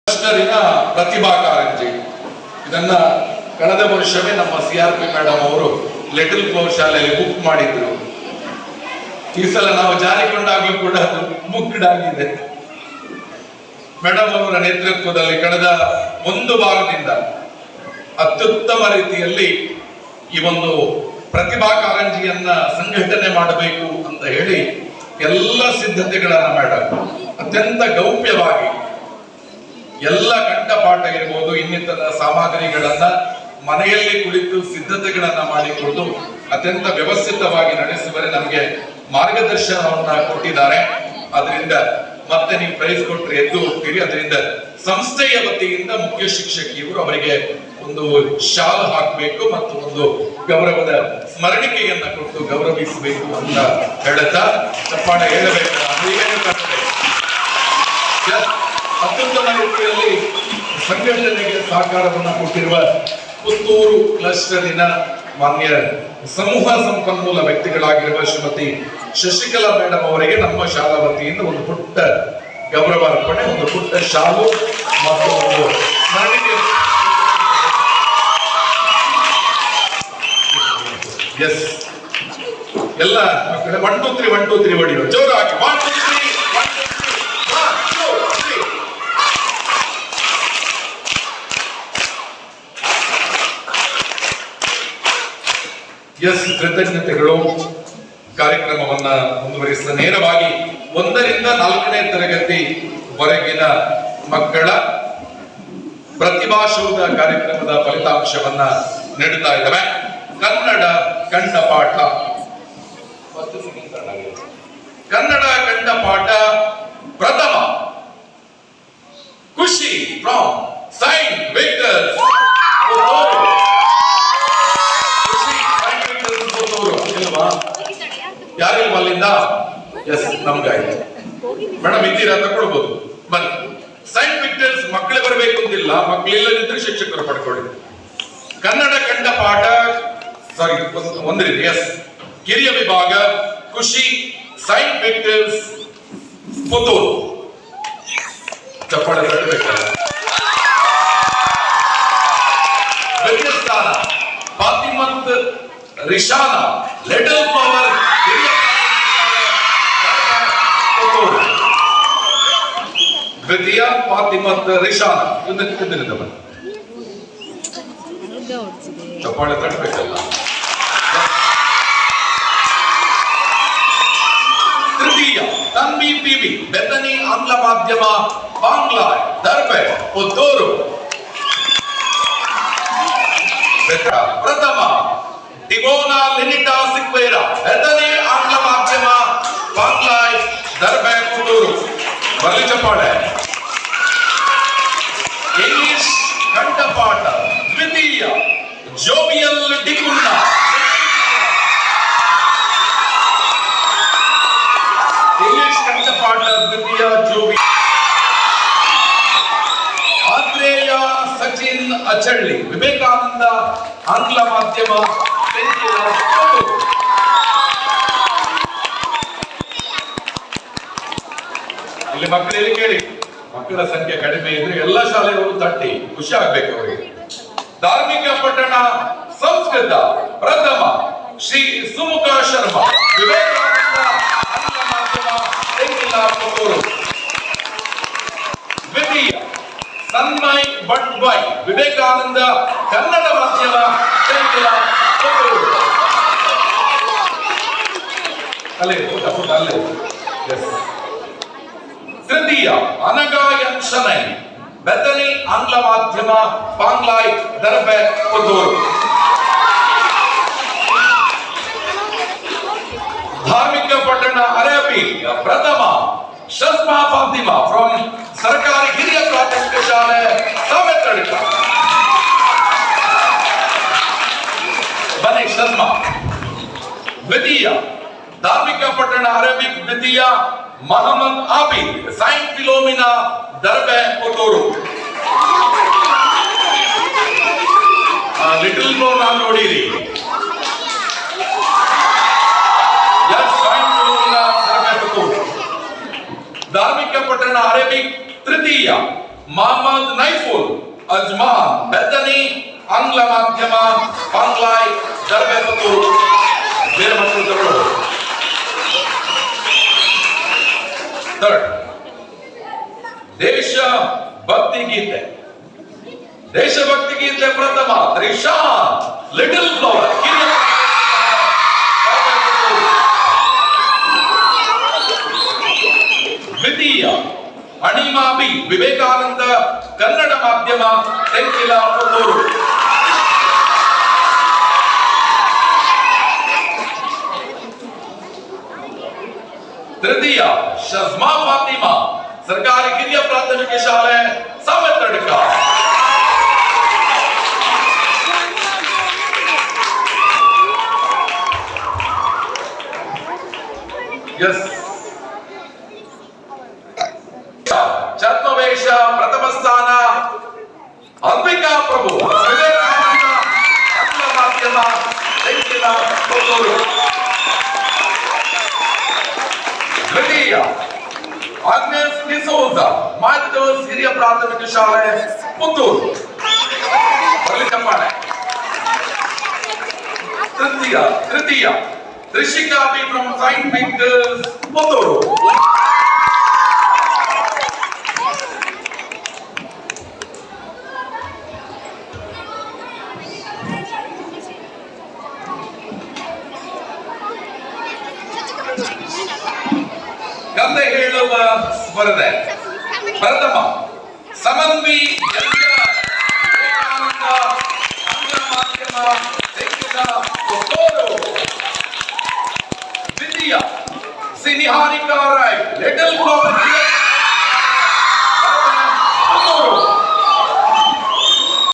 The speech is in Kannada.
ಕ್ಲಸ್ಟರಿನ ಪ್ರತಿಭಾ ಕಾರಂಜಿ. ಇದನ್ನ ಕಳೆದ ವರ್ಷವೇ ನಮ್ಮ CRP ಮೇಡಮ್ ಅವರು ಲಿಟಲ್ ಫ್ಲವರ್ ಶಾಲೆಯಲ್ಲಿ ಬುಕ್ ಮಾಡಿದ್ರು. ಈ ಸಲ ನಾವು ಜಾರಿಕೊಂಡಾಗ್ಲೂ ಕೂಡ ಅದು ಬುಕ್ಡ್ ಆಗಿದೆ. ಮೇಡಮ್ ಅವರ ನೇತೃತ್ವದಲ್ಲಿ ಕಳೆದ ಒಂದು ವಾರದಿಂದ ಅತ್ಯುತ್ತಮ ರೀತಿಯಲ್ಲಿ ಈ ಒಂದು ಪ್ರತಿಭಾ ಕಾರಂಜಿಯನ್ನ ಸಂಘಟನೆ ಮಾಡಬೇಕು ಅಂತ ಹೇಳಿ ಎಲ್ಲ ಸಿದ್ಧತೆಗಳನ್ನ ಮೇಡಮ್ ಅತ್ಯಂತ ಗೌಪ್ಯವಾಗಿ ಎಲ್ಲ ಕಂಠಪಾಠ ಇರ್ಬೋದು, ಇನ್ನಿತರ ಸಾಮಗ್ರಿಗಳನ್ನ ಮನೆಯಲ್ಲಿ ಕುಳಿತು ಸಿದ್ಧತೆಗಳನ್ನ ಮಾಡಿಕೊಂಡು ಅತ್ಯಂತ ವ್ಯವಸ್ಥಿತವಾಗಿ ನಡೆಸುವರೆ ನಮಗೆ ಮಾರ್ಗದರ್ಶನವನ್ನ ಕೊಟ್ಟಿದ್ದಾರೆ. ಅದರಿಂದ ಮತ್ತೆ ನೀವು ಪ್ರೈಸ್ ಕೊಟ್ಟರೆ ಎದ್ದು ಹೋಗ್ತೀರಿ. ಅದರಿಂದ ಸಂಸ್ಥೆಯ ವತಿಯಿಂದ ಮುಖ್ಯ ಶಿಕ್ಷಕಿಯವರು ಅವರಿಗೆ ಒಂದು ಶಾಲ್ ಹಾಕಬೇಕು ಮತ್ತು ಒಂದು ಗೌರವದ ಸ್ಮರಣಿಕೆಯನ್ನ ಕೊಟ್ಟು ಗೌರವಿಸಬೇಕು ಅಂತ ಹೇಳುತ್ತಾ ಚಪ್ಪಾಳೆ ಹೇಳಬೇಕು. ಅತ್ಯುತ್ತಮ ರೀತಿಯಲ್ಲಿ ಸಂಘಟನೆಗೆ ಸಹಕಾರವನ್ನು ಕೊಟ್ಟಿರುವ ಪುತ್ತೂರು ಕ್ಲಸ್ಟರಿನ ಮಾನ್ಯ ಸಮೂಹ ಸಂಪನ್ಮೂಲ ವ್ಯಕ್ತಿಗಳಾಗಿರುವ ಶ್ರೀಮತಿ ಶಶಿಕಲಾ ಮೇಡಮ್ ಅವರಿಗೆ ನಮ್ಮ ಶಾಲಾ ವತಿಯಿಂದ ಒಂದು ಪುಟ್ಟ ಗೌರವ ಅರ್ಪಣೆ, ಒಂದು ಪುಟ್ಟ ಶಾಲು ಮತ್ತು ಒಂದು ಸ್ಮರಣಿಕೆ. ಎಸ್, ಎಲ್ಲ ಮಕ್ಕಳ 1 2 3 1 2 3 ಹೊಡಿರೋ ಜೋರಾಗಿ 1 2 3 ಎಸ್. ಕೃತಜ್ಞತೆಗಳು. ಕಾರ್ಯಕ್ರಮವನ್ನ ಮುಂದುವರಿಸಿದ ನೇರವಾಗಿ 1 ರಿಂದ 4ನೇ ತರಗತಿವರೆಗಿನ ಮಕ್ಕಳ ಪ್ರತಿಭಾಶೋಧ ಕಾರ್ಯಕ್ರಮದ ಫಲಿತಾಂಶವನ್ನ ನೀಡುತ್ತಾ ಇದ್ದಾವೆ. ಕನ್ನಡ ಕಂಠಪಾಠ, ಕನ್ನಡ ಕಂಠಪಾಠ ಪ್ರಥಮ ಖುಷಿ ಫ್ರಾಮ್ ಸೈಂಟ್ ವಿಕ್ಟರ್ಸ್ ಯಾರಿಲ್ವಾ ಅಲ್ಲಿಂದ? ಎಸ್, ನಮ್ಗಾಯ್ತು ಮೇಡಮ್. ಇದ್ದೀರಾ? ತಗೊಳ್ಬಹುದು ಬನ್ನಿ. ಸೈಂಟ್ ವಿಕ್ಟರ್ಸ್ ಮಕ್ಕಳೇ ಬರಬೇಕು ಅಂತಿಲ್ಲ, ಮಕ್ಕಳಿಲ್ಲದಿದ್ರೆ ಶಿಕ್ಷಕರು ಪಡ್ಕೊಳ್ಳಿ. ಕನ್ನಡ ಕಂಠಪಾಠ ಸಾರಿ ಒಂದು ರೀತಿ. ಎಸ್, ಕಿರಿಯ ವಿಭಾಗ ಖುಷಿ ಸೈಂಟ್ ವಿಕ್ಟರ್ಸ್ ಪುತ್ತೂರು. ಚಪ್ಪಾಳೆ ತಟ್ಟಬೇಕಲ್ಲ. ದ್ವಿತೀಯ ಸ್ಥಾನ ಫಾತಿಮತ್ ರಿಶಾನಾ ಲಿಟಲ್ ಫ್ಲವರ್ ದ್ವಿತೀಯ ಫಾತಿಮತ್ ರಿಶಾನಾ. ಚಪ್ಪಾಳೆ ತಟ್ಟಬೇಕಲ್ಲ. ತೃತೀಯ ತನ್ವಿ PV ಬೆತ್ತನಿ ಆಂಗ್ಲ ಮಾಧ್ಯಮ ಬಾಂಗ್ಲಾ ದರ್ಬೆ ಪುತ್ತೂರು. ಪ್ರಥಮ ಟಿಬೋನಾ ಲಿನಿಟಾ ಸಿಕ್ವೇರಾ ಬೆತ್ತನಿ ಆಂಗ್ಲ ಮಾಧ್ಯಮ ಬಾಂಗ್ಲಾ ದರ್ಬೆ ಪುತ್ತೂರು. ಬರಲಿ ಚಪ್ಪಾಳೆ. ಇಂಗ್ಲಿಷ್ ಕಂಠಪಾಠ ದ್ವಿತೀಯ ಜೋಬಿಯಲ್ ಡಿಕುನ್ನ. ಇಂಗ್ಲಿಷ್ ಕಂಠಪಾಠ ದ್ವಿತೀಯ ಜೋಬಿ. ಆತ್ರೇಯ ಸಚಿನ್ ಅಚಳ್ಳಿ ವಿವೇಕಾನಂದ ಆಂಗ್ಲ ಮಾಧ್ಯಮ. ಇಲ್ಲಿ ಮಕ್ಕಳಿಗೆ ಕೇಳಿ, ಮಕ್ಕಳ ಸಂಖ್ಯೆ ಕಡಿಮೆ ಇದ್ರೆ ಎಲ್ಲ ಶಾಲೆಗಳು ತಟ್ಟಿ ಖುಷಿ ಆಗ್ಬೇಕು ಅವರಿಗೆ. ಧಾರ್ಮಿಕ ಪಟ್ಟಣ ಸಂಸ್ಕೃತ ಪ್ರಥಮ ಶ್ರೀ ಸುಮುಖ ಶರ್ಮಾ ವಿವೇಕಾನಂದ ಆಂಗ್ಲ ಮಾಧ್ಯಮ ತೆಂಗಿಲ ಪುತ್ತೂರು. ದ್ವಿತೀಯ ಸನ್ಮಯ್ ಬಟ್ಬೈ ವಿವೇಕಾನಂದ ಕನ್ನಡ ಮಾಧ್ಯಮ ತೆಂಗಿಲ ಪುತ್ತೂರು. ಅಲ್ಲೇ ಅಲ್ಲೇ. ಎಸ್. ತೃತೀಯ ಅನಗಾಯನ್ ಶನೈ ಬೆತ್ತನಿ ಆಂಗ್ಲ ಮಾಧ್ಯಮ ಬಾಂಗ್ಲಾಯ್ ದರ್ಬೆ ಪುತ್ತೂರು. ಧಾರ್ಮಿಕ ಪಟ್ಟಣ ಅರಬಿ ಪ್ರಥಮ ಶಸ್ಮಾ ಫಾತಿಮಾ ಫ್ರಮ್ ಸರ್ಕಾರಿ ಹಿರಿಯ ಪ್ರಾಥಮಿಕ ಶಾಲೆ ಸಾವೆತ್ತಳಿಕ. ಬನ್ನಿ ಶಸ್ಮಾ. ದ್ವಿತೀಯ ಧಾರ್ಮಿಕ ಪಟ್ಟಣ ಅರಬಿಕ್ ದ್ವಿತೀಯ Mohammed Abid Saint Philomena Darbe Puttur. Little Flower ನಾನು ನೋಡಿರಿ. Saint Philomena Darbe Puttur. ಧಾರ್ಮಿಕ ಪಟ್ಟಣ ಅರೇಬಿಕ್ ತೃತೀಯ ಮೊಹಮ್ಮದ್ ನೈಫುಲ್ ಅಜ್ಮಾನ್ ಬೆದ್ದನಿ ಆಂಗ್ಲ ಮಾಧ್ಯಮ ಪಾಂಗ್ಲಾಯ್ ದರ್ಬೆ ಪುತ್ತೂರು ಬೇರೆ ಮಕ್ಕಳು ತಗೊಳ್ಳುವುದು. ಥರ್ಡ್, ದೇಶಭಕ್ತಿ ಗೀತೆ. ದೇಶಭಕ್ತಿ ಗೀತೆ ಪ್ರಥಮ ತ್ರಿಶಾನ್ ಲಿಟಲ್ ಫ್ಲವರ್. ದ್ವಿತೀಯ ಅಣಿಮಾ ಬಿ ವಿವೇಕಾನಂದ ಕನ್ನಡ ಮಾಧ್ಯಮ ತೆಂಕಿಲ ಪುತ್ತೂರು. ತೃತೀಯ ಶಜ್ಮಾ ಫಾತಿಮಾ ಸರ್ಕಾರಿ ಹಿರಿಯ ಪ್ರಾಥಮಿಕ ಶಾಲೆ ಸಾಮೆತ್ತಡ್ಕ. ಛದ್ಮವೇಶ ಪ್ರಥಮ ಸ್ಥಾನ ಅಂಬಿಕಾ ಪ್ರಭು ವಿವೇಕಾನಂದ ಆಂಗ್ಲ ಮಾಧ್ಯಮ ತೆಂಕಿಲ ಪುತ್ತೂರು. ದ್ವಿತೀಯ ಆಗ್ನೇಸ್ ಡಿಸೋಜ ಮಾಧ್ಯಮ ಹಿರಿಯ ಪ್ರಾಥಮಿಕ ಶಾಲೆ ಪುತ್ತೂರು. ತೃತೀಯ Trishika be from Saint Peters Puttur. ಕತೆ ಹೇಳುವ ಸ್ಪರ್ಧೆ ಪ್ರಥಮ ಸಮನ್ವಿ ವಿವೇಕಾನಂದ ಆಂಗ್ಲ ಮಾಧ್ಯಮ ತೆಂಕಿಲ ಪುತ್ತೂರು. ದ್ವಿತೀಯ ಸಿನಿಹಾರಿಕಾ ರಾಯ್ ಲಿಟಲ್ ಫ್ಲವರ್